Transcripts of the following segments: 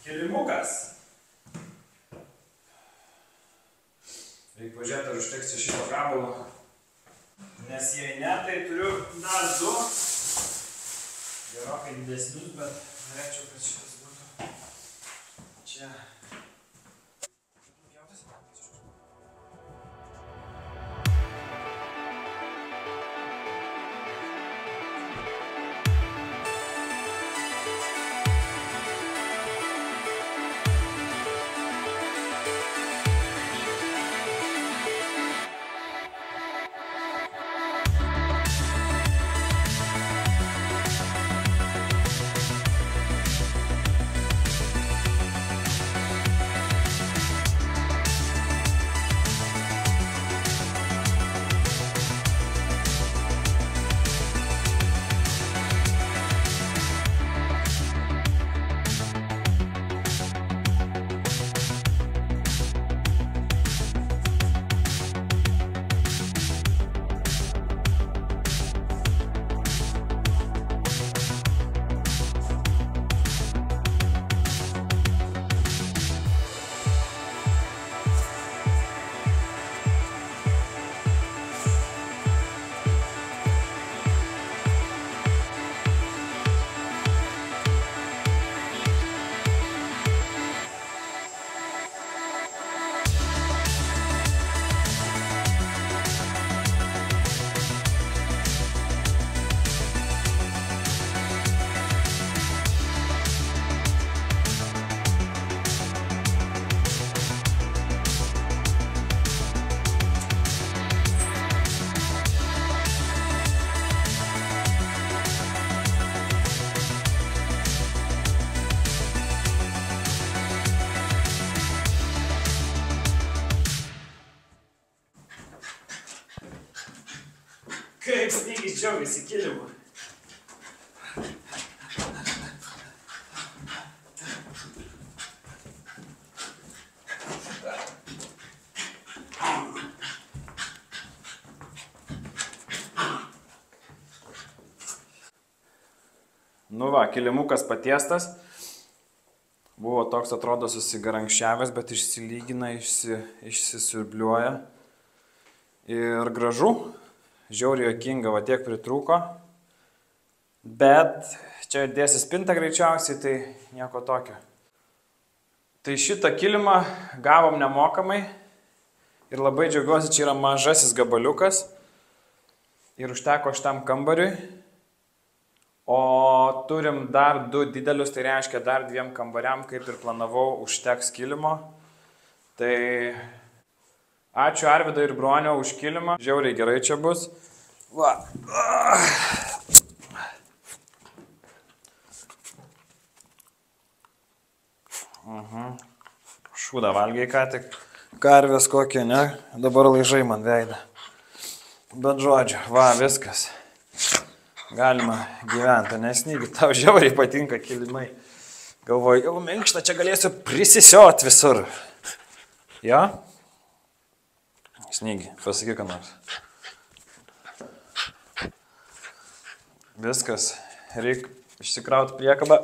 Kilimukas. Reikia pažiūrėti, ar užteks šito gabalo. Nes jei ne, tai turiu dar 2. Gerokai didesnius, bet norėčiau, kad šitas būtų čia. Kaip Snygis džiaugiasi kilimu. Nu va, kilimukas patiestas. Buvo toks, atrodo, susigarankščiavęs, bet išsilygina, išsisiurbliuoja. Ir gražu. Žiauriai juokinga, va tiek pritrūko. Bet čia dėsi spintą greičiausiai, tai nieko tokio. Tai šitą kilimą gavom nemokamai. Ir labai džiaugiuosi, čia yra mažasis gabaliukas. Ir užteko šitam kambariui. O turim dar 2 didelius, tai reiškia dar 2 kambariam, kaip ir planavau, užteks kilimo. Tai ačiū Arvidui ir Bronio už kilimą. Žiauriai gerai čia bus. Va. Šūdą valgiai ką tik. Karvės kokie, ne? Dabar laižai man veidą. Bet žodžiu, va, viskas. Galima gyventi, nes Snygi, tau žiauriai patinka kilimai. Galvoju, jau minkštą čia galėsiu prisisiot visur. Jo? Snygi, pasakyk, ką nors. Viskas. Reikia išsikrauti priekabą.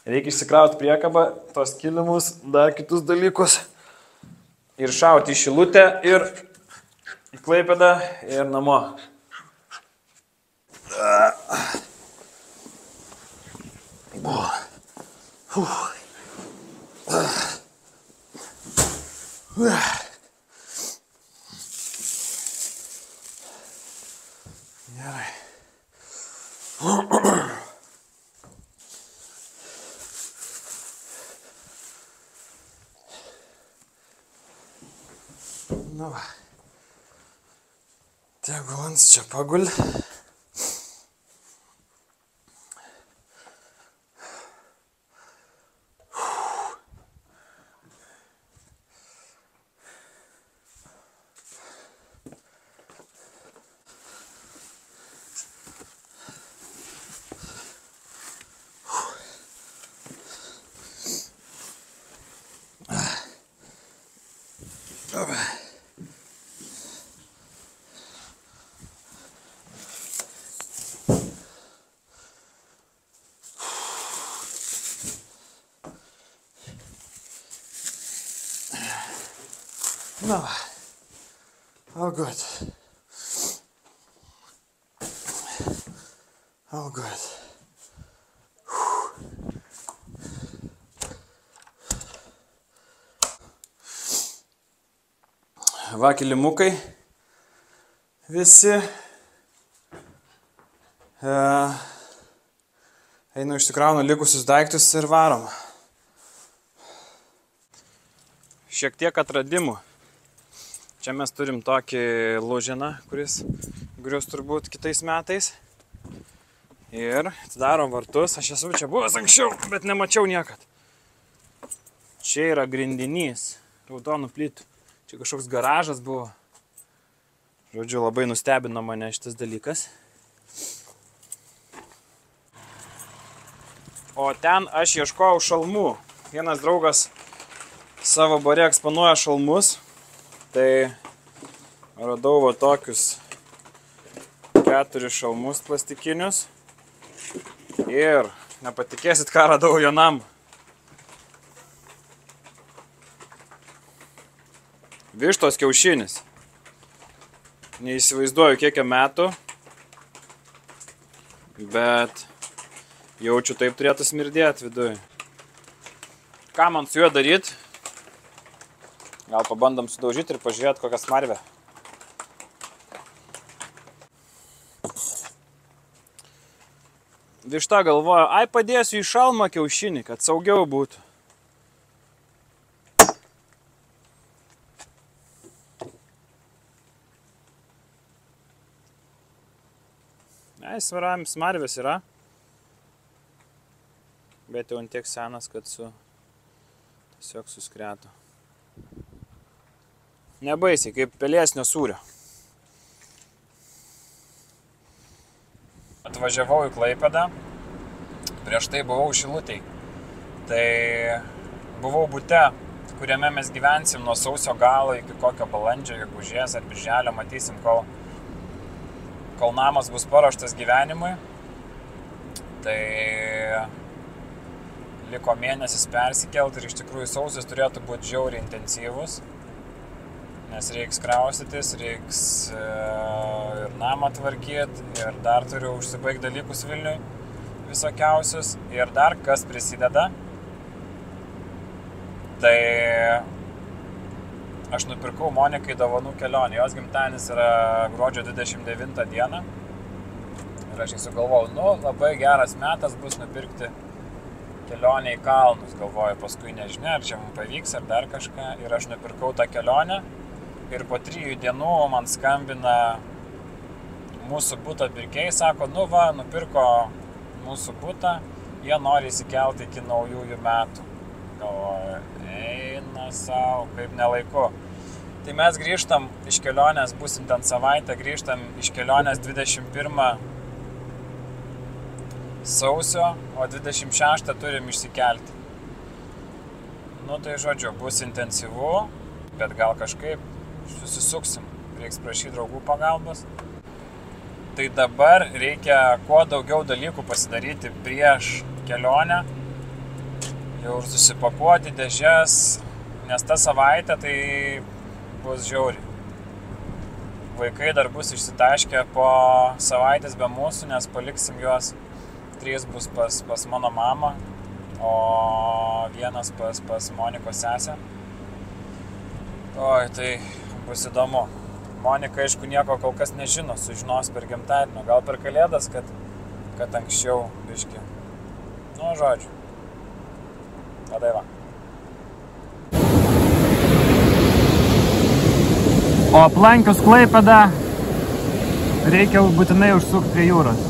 Reikia išsikrauti priekabą, tos kilimus, dar kitus dalykus. Ir šauti į Šilutę, ir į Klaipėdą, ir namo. Gerai. Nu va. Tegul ant čia pagul. Na va. Oh, good. Oh, good. Va, kilimukai. Visi. Einu išsikraunu likusius daiktus ir varom. Šiek tiek atradimų. Čia mes turim tokį lūžiną, kuris grius turbūt kitais metais. Ir atidarom vartus. Aš esu čia buvęs anksčiau, bet nemačiau niekad. Čia yra grindinys raudonų plytų. Čia kažkoks garažas buvo. Žodžiu, labai nustebino mane šitas dalykas. O ten aš ieškojau šalmų. Vienas draugas savo bare eksponuoja šalmus. Tai radau va tokius 4 šalmus plastikinius. Ir nepatikėsit, ką radau jonam. Vištos kiaušinis. Neįsivaizduoju, kiek metų. Bet jaučiu, taip turėtų smirdėti viduje. Ką man su juo daryti? Gal pabandom sudaužyti ir pažiūrėti, kokią smarvę. Višta galvoja, ai padėsiu į šalmą kiaušinį, kad saugiau būtų. Smarvės yra. Bet jau tiek senas, kad tiesiog suskreto. Nebaisiai, kaip pelėsnio sūrio. Atvažiavau į Klaipėdą. Prieš tai buvau Šilutėj. Tai buvau bute, kuriame mes gyvensim nuo sausio galo iki kokio balandžio, gegužės ar birželio. Matysim, kol namas bus paruoštas gyvenimui. Tai liko mėnesis persikelt ir iš tikrųjų sausis turėtų būti žiauriai intensyvus. Nes reiks kraustytis, reiks ir namą tvarkyti, ir dar turiu užsibaigti dalykus Vilniui visokiausius. Ir dar kas prisideda, tai aš nupirkau Monikai dovanų kelionę. Jos gimtadienis yra gruodžio 29 dieną. Ir aš sugalvojau, labai geras metas bus nupirkti kelionę į kalnus. Galvoju, paskui nežinia, ar čia mums pavyks, ar dar kažką. Ir aš nupirkau tą kelionę. Ir po 3 dienų man skambina mūsų buto pirkėjai, sako, nupirko mūsų butą, jie nori įsikelti iki naujųjų metų. Galvoju, eina savo, kaip nelaiku. Tai mes grįžtam iš kelionės, būsim ten savaitę, grįžtam iš kelionės 21 sausio, o 26 turim išsikelti. Tai žodžiu, bus intensyvu, bet gal kažkaip susisuksim, reiks prašyti draugų pagalbos. Tai dabar reikia kuo daugiau dalykų pasidaryti prieš kelionę, jau ir susipakuoti dėžes, nes ta savaitė tai bus žiauri. Vaikai dar bus išsitaškę po savaitės be mūsų, nes paliksim juos, 3 bus pas mano mamą, o 1 pas Monikos sesę. Oi, tai bus įdomu. Monika, aišku, nieko kol kas nežino, sužinos per gimtadienį, gal per kalėdas, kad anksčiau biškį. Žodžiu. Tada va. O aplankius Klaipėdą reikia būtinai užsukti prie jūros.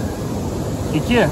Iki.